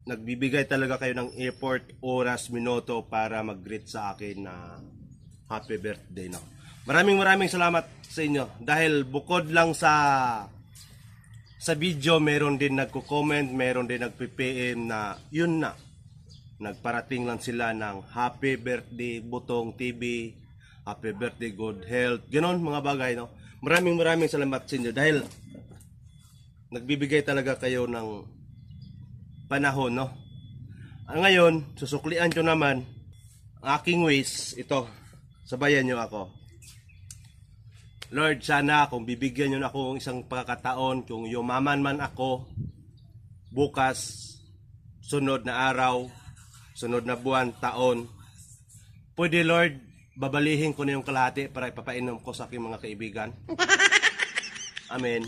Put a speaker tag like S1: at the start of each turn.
S1: nagbibigay talaga kayo ng effort, oras, minuto para mag-greet sa akin na happy birthday. No? Maraming salamat sa inyo dahil bukod lang sa video, meron din nagko-comment, meron din nagpi-PM na yun na. Nagparating lang sila ng happy birthday Butong TV, happy birthday good health, ganon mga bagay. No? Maraming salamat sa inyo dahil nagbibigay talaga kayo ng panahon. No? Ngayon, susuklian ko naman ang aking ways. Ito, sabayan nyo ako. Lord, sana kung bibigyan nyo na ako ng isang pagkakataon, kung yumaman man ako bukas, sunod na araw, sunod na buwan, taon, pwede Lord, babalihin ko na yung kalahati para ipapainom ko sa aking mga kaibigan. Amen.